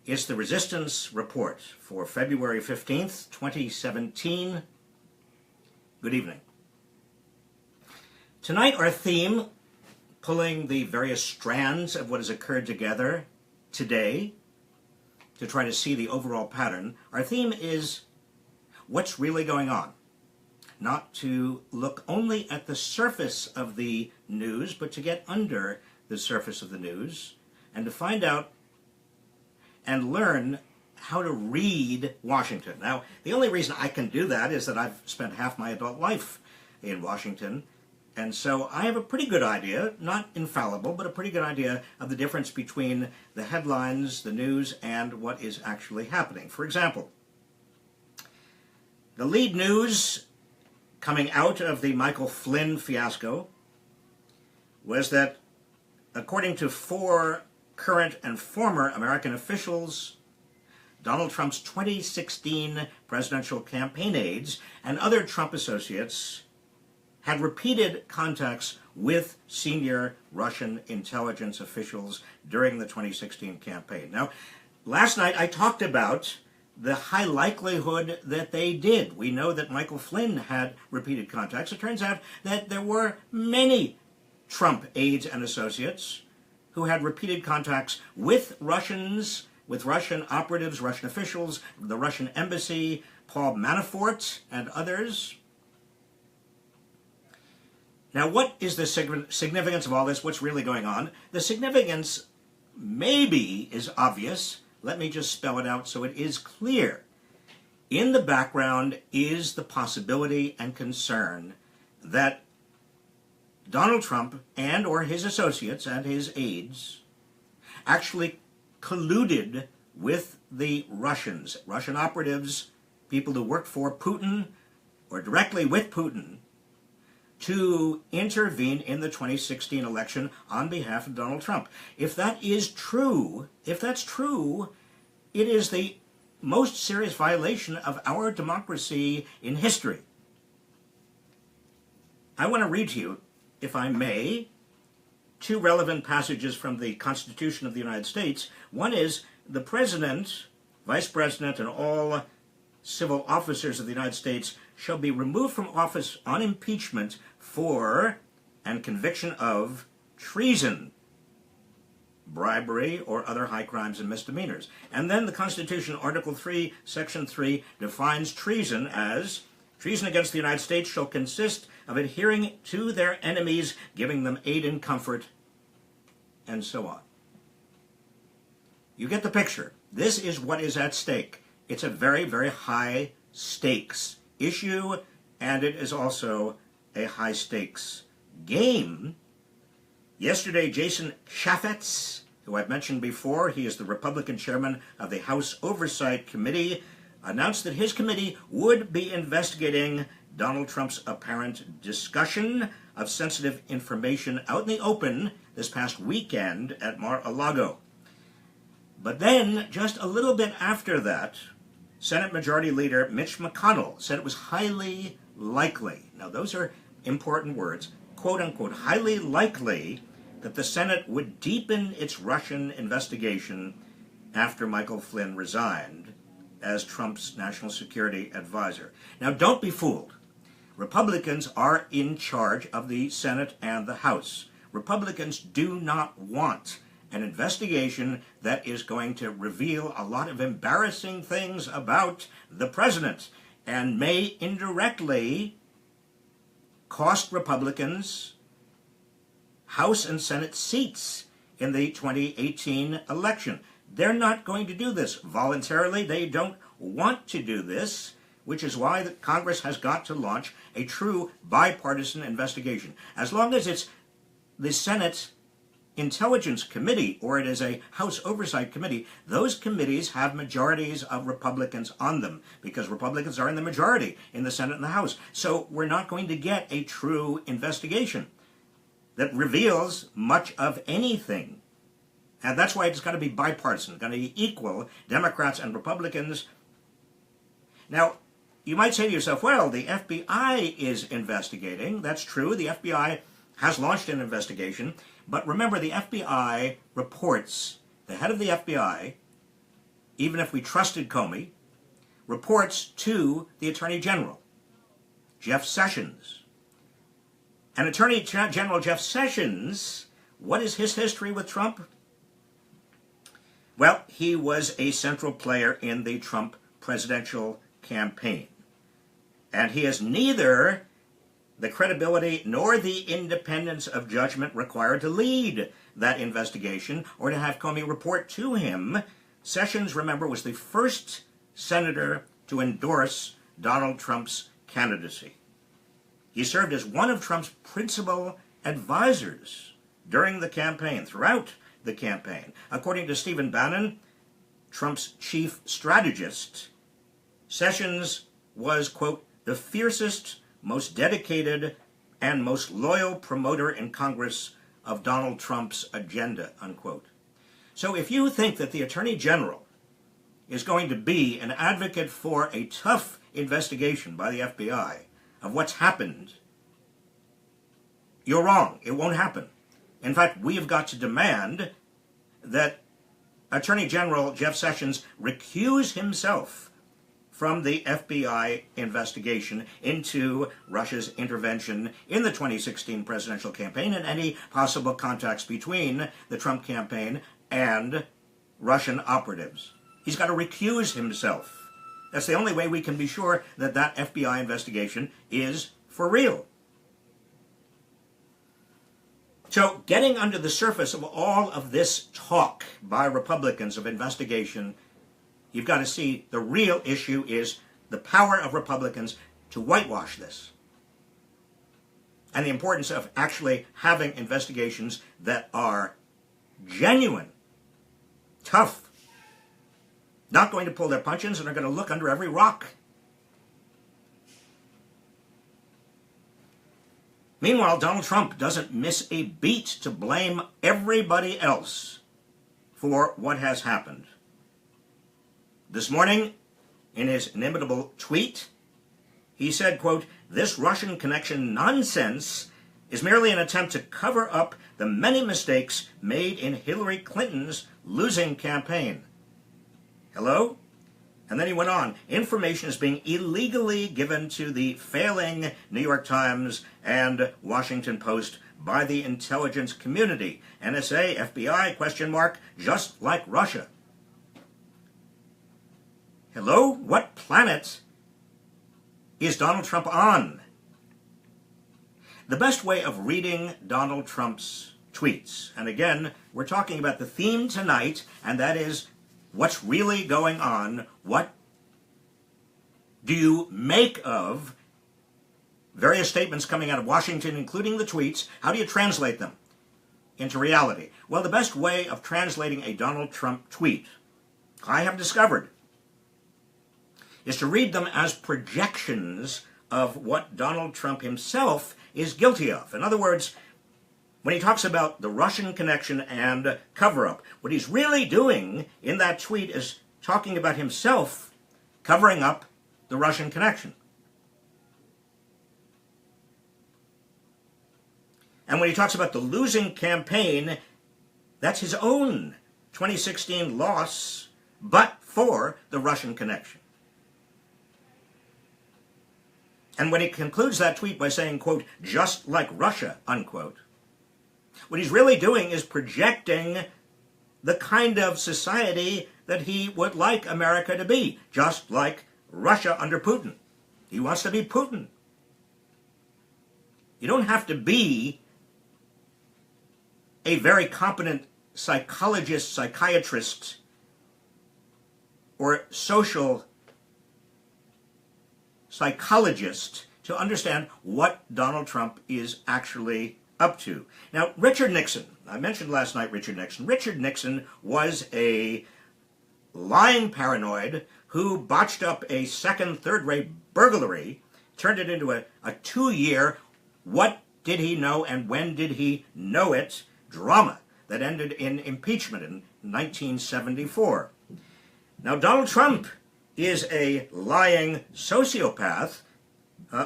It's the Resistance Report for February 15th, 2017. Good evening. Tonight our theme, pulling the various strands of what has occurred together today to try to see the overall pattern, our theme is what's really going on. Not to look only at the surface of the news, but to get under the surface of the news and to find out and learn how to read Washington. Now, the only reason I can do that is that I've spent half my adult life in Washington, and so I have a pretty good idea, not infallible, but a pretty good idea of the difference between the headlines, the news, and what is actually happening. For example, the lead news coming out of the Michael Flynn fiasco was that, according to 4 current and former American officials, Donald Trump's 2016 presidential campaign aides and other Trump associates had repeated contacts with senior Russian intelligence officials during the 2016 campaign. Now, last night I talked about the high likelihood that they did. We know that Michael Flynn had repeated contacts. It turns out that there were many Trump aides and associates who had repeated contacts with Russians, with Russian operatives, Russian officials, the Russian embassy, Paul Manafort, and others. Now, what is the significance of all this? What's really going on? The significance maybe is obvious. Let me just spell it out so it is clear. In the background is the possibility and concern that Donald Trump and or his associates and his aides actually colluded with the Russians, Russian operatives, people who worked for Putin or directly with Putin, to intervene in the 2016 election on behalf of Donald Trump. If that is true, if that's true, it is the most serious violation of our democracy in history. I want to read to you, if I may, 2 relevant passages from the Constitution of the United States. One is the President, Vice President, and all civil officers of the United States shall be removed from office on impeachment for and conviction of treason, bribery, or other high crimes and misdemeanors. And then the Constitution, Article 3, Section 3, defines treason as treason against the United States shall consist of adhering to their enemies, giving them aid and comfort, and so on. You get the picture. This is what is at stake. It's a very, very high stakes issue, and it is also a high stakes game. Yesterday, Jason Chaffetz, who I've mentioned before, he is the Republican chairman of the House Oversight Committee, announced that his committee would be investigating Donald Trump's apparent discussion of sensitive information out in the open this past weekend at Mar-a-Lago. But then, just a little bit after that, Senate Majority Leader Mitch McConnell said it was highly likely, now those are important words, quote-unquote, highly likely that the Senate would deepen its Russian investigation after Michael Flynn resigned as Trump's national security advisor. Now, don't be fooled. Republicans are in charge of the Senate and the House. Republicans do not want an investigation that is going to reveal a lot of embarrassing things about the president and may indirectly cost Republicans House and Senate seats in the 2018 election. They're not going to do this voluntarily. They don't want to do this, which is why the Congress has got to launch a true bipartisan investigation. As long as it's the Senate Intelligence Committee or it is a House Oversight Committee, those committees have majorities of Republicans on them because Republicans are in the majority in the Senate and the House. So we're not going to get a true investigation that reveals much of anything. And that's why it's got to be bipartisan, going to be equal, Democrats and Republicans. Now, you might say to yourself, well, the FBI is investigating. That's true. The FBI has launched an investigation. But remember, the FBI reports, the head of the FBI even if we trusted Comey, reports to the Attorney General, Jeff Sessions. And Attorney General Jeff Sessions, what is his history with Trump? Well, he was a central player in the Trump presidential campaign. And he has neither the credibility nor the independence of judgment required to lead that investigation or to have Comey report to him. Sessions, remember, was the first senator to endorse Donald Trump's candidacy. He served as one of Trump's principal advisors during the campaign, throughout the campaign. According to Stephen Bannon, Trump's chief strategist, Sessions was, quote, the fiercest, most dedicated, and most loyal promoter in Congress of Donald Trump's agenda, unquote. So if you think that the Attorney General is going to be an advocate for a tough investigation by the FBI of what's happened, you're wrong. It won't happen. In fact, we have got to demand that Attorney General Jeff Sessions recuse himself from the FBI investigation into Russia's intervention in the 2016 presidential campaign and any possible contacts between the Trump campaign and Russian operatives. He's got to recuse himself. That's the only way we can be sure that that FBI investigation is for real. So, getting under the surface of all of this talk by Republicans of investigation, you've got to see the real issue is the power of Republicans to whitewash this. And the importance of actually having investigations that are genuine, tough, not going to pull their punches and are going to look under every rock. Meanwhile, Donald Trump doesn't miss a beat to blame everybody else for what has happened. This morning, in his inimitable tweet, he said, quote, this Russian connection nonsense is merely an attempt to cover up the many mistakes made in Hillary Clinton's losing campaign. Hello? And then he went on, information is being illegally given to the failing New York Times and Washington Post by the intelligence community. NSA, FBI, question mark, just like Russia. Hello? What planet is Donald Trump on? The best way of reading Donald Trump's tweets, and again, we're talking about the theme tonight, and that is what's really going on. What do you make of various statements coming out of Washington, including the tweets? How do you translate them into reality? Well, the best way of translating a Donald Trump tweet, I have discovered, is to read them as projections of what Donald Trump himself is guilty of. In other words, when he talks about the Russian connection and cover-up, what he's really doing in that tweet is talking about himself covering up the Russian connection. And when he talks about the losing campaign, that's his own 2016 loss, but for the Russian connection. And when he concludes that tweet by saying, quote, just like Russia, unquote, what he's really doing is projecting the kind of society that he would like America to be, just like Russia under Putin. He wants to be Putin. You don't have to be a very competent psychologist, psychiatrist, or social psychologist to understand what Donald Trump is actually up to. Now, Richard Nixon, I mentioned last night Richard Nixon. Richard Nixon was a lying paranoid who botched up a second, third-rate burglary, turned it into a 2-year, what did he know and when did he know it, drama that ended in impeachment in 1974. Now, Donald Trump is a lying sociopath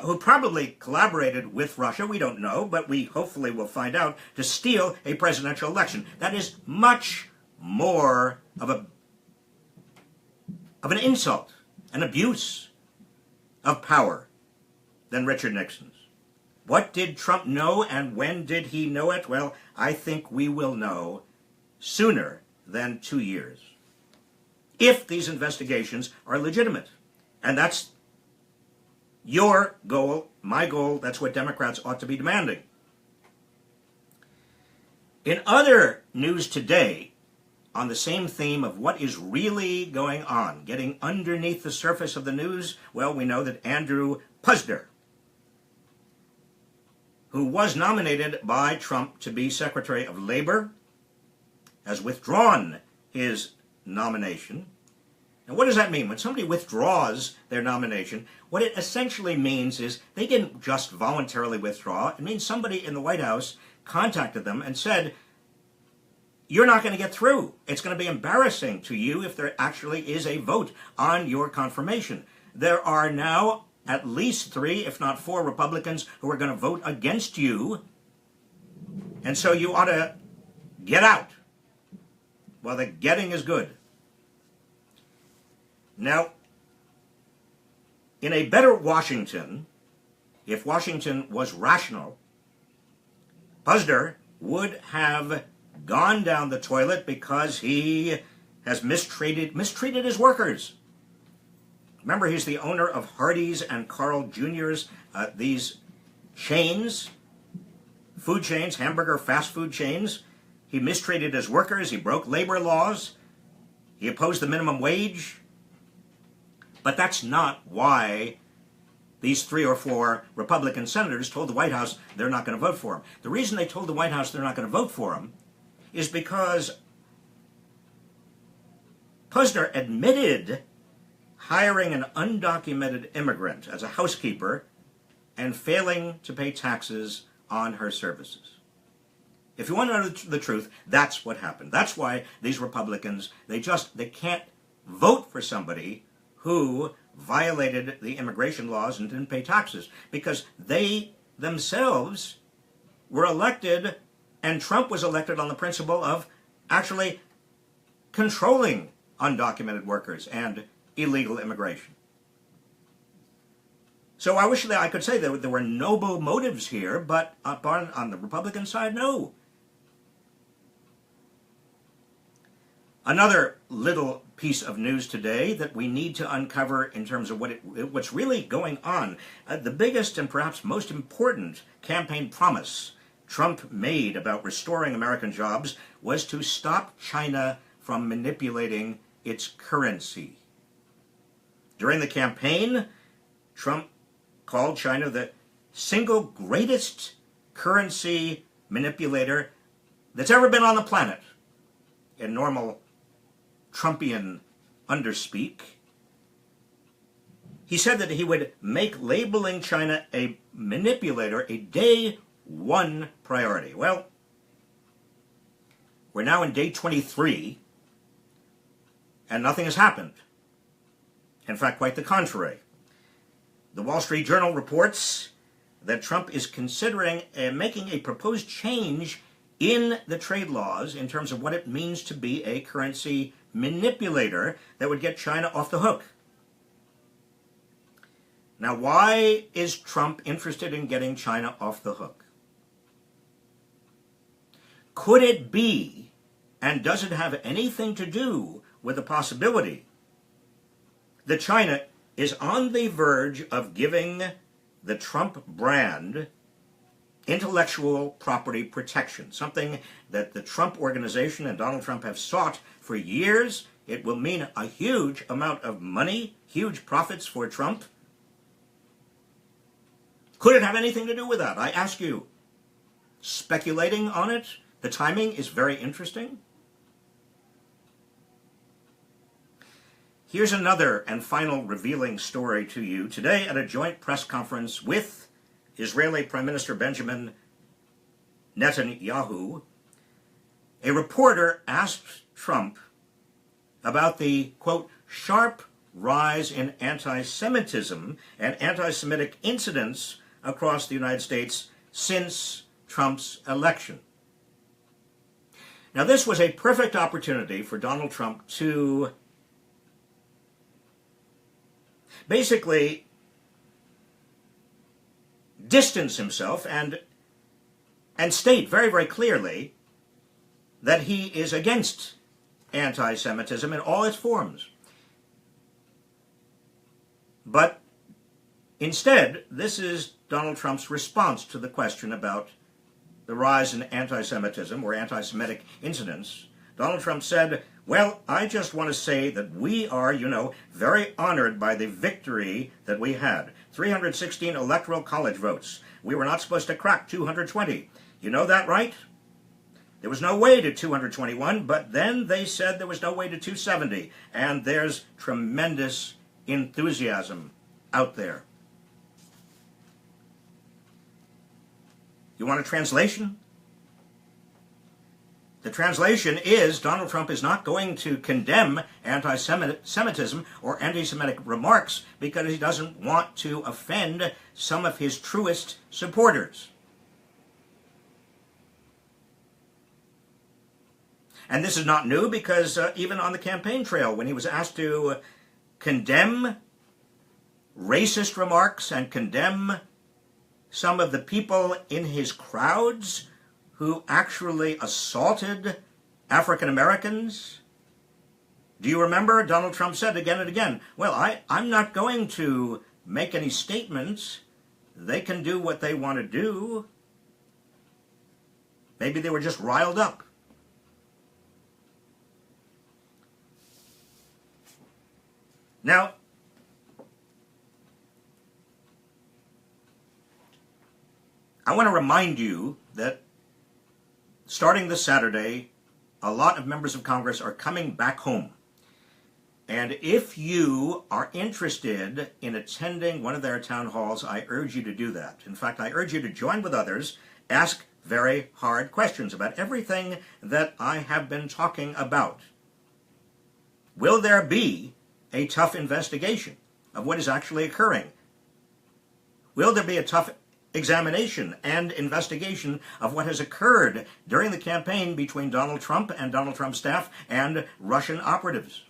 who probably collaborated with Russia, we don't know, but we hopefully will find out, to steal a presidential election. That is much more of a of an insult, an abuse of power than Richard Nixon's. What did Trump know, and when did he know it? Well, I think we will know sooner than 2 years, if these investigations are legitimate. And that's your goal, my goal. That's what Democrats ought to be demanding. In other news today, on the same theme of what is really going on, getting underneath the surface of the news, well, we know that Andrew Puzder, who was nominated by Trump to be Secretary of Labor, has withdrawn his nomination. And what does that mean? When somebody withdraws their nomination, what it essentially means is they didn't just voluntarily withdraw. It means somebody in the White House contacted them and said, you're not going to get through. It's going to be embarrassing to you if there actually is a vote on your confirmation. There are now at least 3, if not 4 Republicans who are going to vote against you. And so you ought to get out while the getting is good. Now, in a better Washington, if Washington was rational, Puzder would have gone down the toilet because he has mistreated his workers. Remember, he's the owner of Hardee's and Carl Jr.'s, these chains, food chains, hamburger fast food chains. He mistreated his workers. He broke labor laws. He opposed the minimum wage. But that's not why these 3 or 4 Republican senators told the White House they're not going to vote for him. The reason they told the White House they're not going to vote for him is because Puzder admitted hiring an undocumented immigrant as a housekeeper and failing to pay taxes on her services. If you want to know the truth, that's what happened. That's why these Republicans, they can't vote for somebody who violated the immigration laws and didn't pay taxes, because they themselves were elected, and Trump was elected on the principle of actually controlling undocumented workers and illegal immigration. So I wish that I could say that there were noble motives here, but on the Republican side, no. Another little piece of news today that we need to uncover in terms of what's really going on. The biggest and perhaps most important campaign promise Trump made about restoring American jobs was to stop China from manipulating its currency. During the campaign, Trump called China the single greatest currency manipulator that's ever been on the planet, in normal Trumpian underspeak. He said that he would make labeling China a manipulator a day one priority. Well, we're now in day 23, and nothing has happened. In fact, quite the contrary. The Wall Street Journal reports that Trump is considering making a proposed change in the trade laws in terms of what it means to be a currency manipulator that would get China off the hook. Now, why is Trump interested in getting China off the hook? Could it be, and does it have anything to do with the possibility that China is on the verge of giving the Trump brand intellectual property protection, something that the Trump organization and Donald Trump have sought for years? It will mean a huge amount of money, huge profits for Trump. Could it have anything to do with that? I ask you. Speculating on it, the timing is very interesting. Here's another and final revealing story to you. Today at a joint press conference with Israeli Prime Minister Benjamin Netanyahu, a reporter asked Trump about the, quote, sharp rise in anti-Semitism and anti-Semitic incidents across the United States since Trump's election. Now, this was a perfect opportunity for Donald Trump to basically distance himself and state very, very clearly that he is against anti-Semitism in all its forms. But instead, this is Donald Trump's response to the question about the rise in anti-Semitism or anti-Semitic incidents. Donald Trump said, well, I just want to say that we are, very honored by the victory that we had. 316 electoral college votes. We were not supposed to crack 220. You know that, right? There was no way to 221, but then they said there was no way to 270. And there's tremendous enthusiasm out there. You want a translation? The translation is Donald Trump is not going to condemn anti-Semitism or anti-Semitic remarks because he doesn't want to offend some of his truest supporters. And this is not new because even on the campaign trail, when he was asked to condemn racist remarks and condemn some of the people in his crowds who actually assaulted African Americans. Do you remember? Donald Trump said again and again, well, I'm not going to make any statements. They can do what they want to do. Maybe they were just riled up. Now, I want to remind you that starting this Saturday, a lot of members of Congress are coming back home. And if you are interested in attending one of their town halls, I urge you to do that. In fact, I urge you to join with others, ask very hard questions about everything that I have been talking about. Will there be a tough investigation of what is actually occurring? Will there be a tough examination and investigation of what has occurred during the campaign between Donald Trump and Donald Trump's staff and Russian operatives?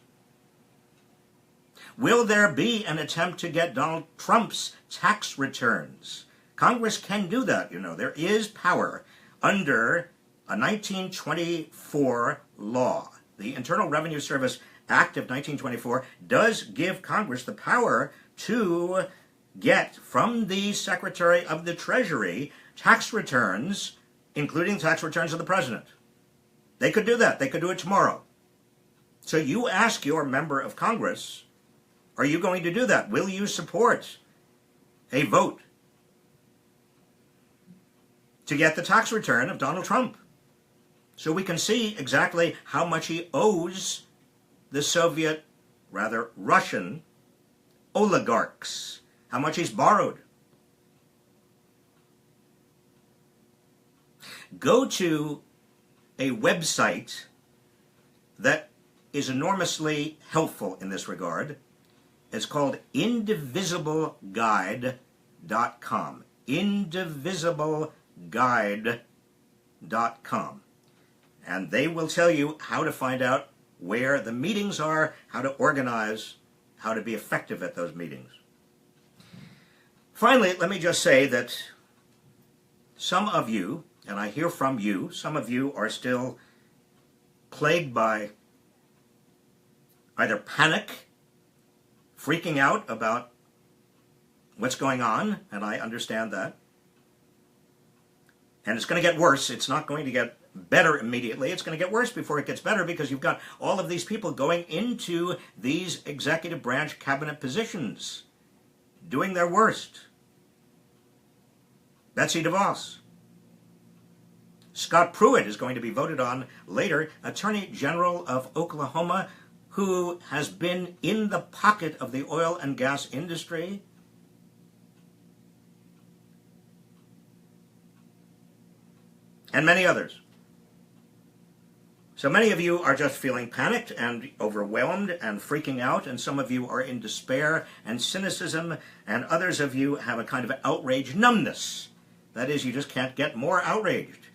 Will there be an attempt to get Donald Trump's tax returns? Congress can do that, There is power under a 1924 law. The Internal Revenue Service Act of 1924 does give Congress the power to get from the Secretary of the Treasury tax returns, including tax returns of the president. They could do that. They could do it tomorrow. So you ask your member of Congress, are you going to do that? Will you support a vote to get the tax return of Donald Trump so we can see exactly how much he owes the Russian oligarchs, how much he's borrowed? Go to a website that is enormously helpful in this regard. It's called indivisibleguide.com. Indivisibleguide.com. And they will tell you how to find out where the meetings are, how to organize, how to be effective at those meetings. Finally, let me just say that some of you, and I hear from you, some of you are still plagued by either panic, freaking out about what's going on, and I understand that. And it's going to get worse. It's not going to get better immediately. It's going to get worse before it gets better because you've got all of these people going into these executive branch cabinet positions, doing their worst. Betsy DeVos. Scott Pruitt is going to be voted on later, Attorney General of Oklahoma, who has been in the pocket of the oil and gas industry. And many others. So many of you are just feeling panicked and overwhelmed and freaking out, and some of you are in despair and cynicism, and others of you have a kind of outrage numbness. That is, you just can't get more outraged.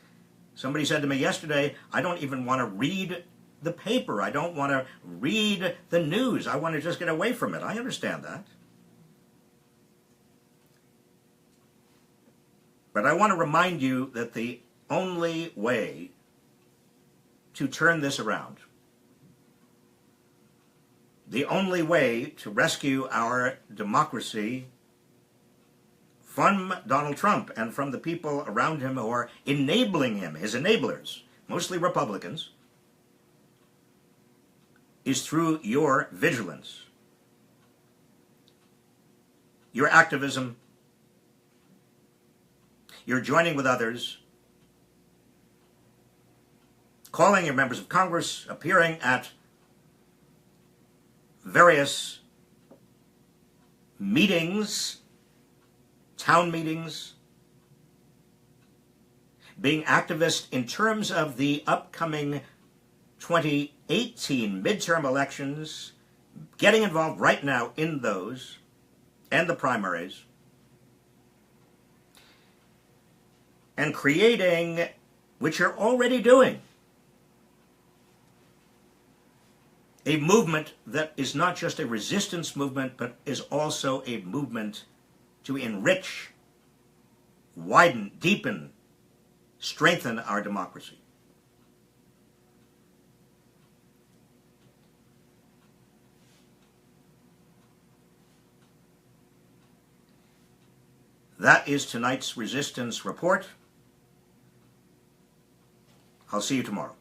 Somebody said to me yesterday, I don't even want to read the paper. I don't want to read the news. I want to just get away from it. I understand that. But I want to remind you that the only way to turn this around, the only way to rescue our democracy from Donald Trump and from the people around him who are enabling him, his enablers, mostly Republicans, is through your vigilance, your activism, your joining with others, calling your members of Congress, appearing at various meetings, town meetings, being activist in terms of the upcoming 2018 midterm elections, getting involved right now in those and the primaries, and creating, which you're already doing, a movement that is not just a resistance movement, but is also a movement to enrich, widen, deepen, strengthen our democracy. That is tonight's Resistance Report. I'll see you tomorrow.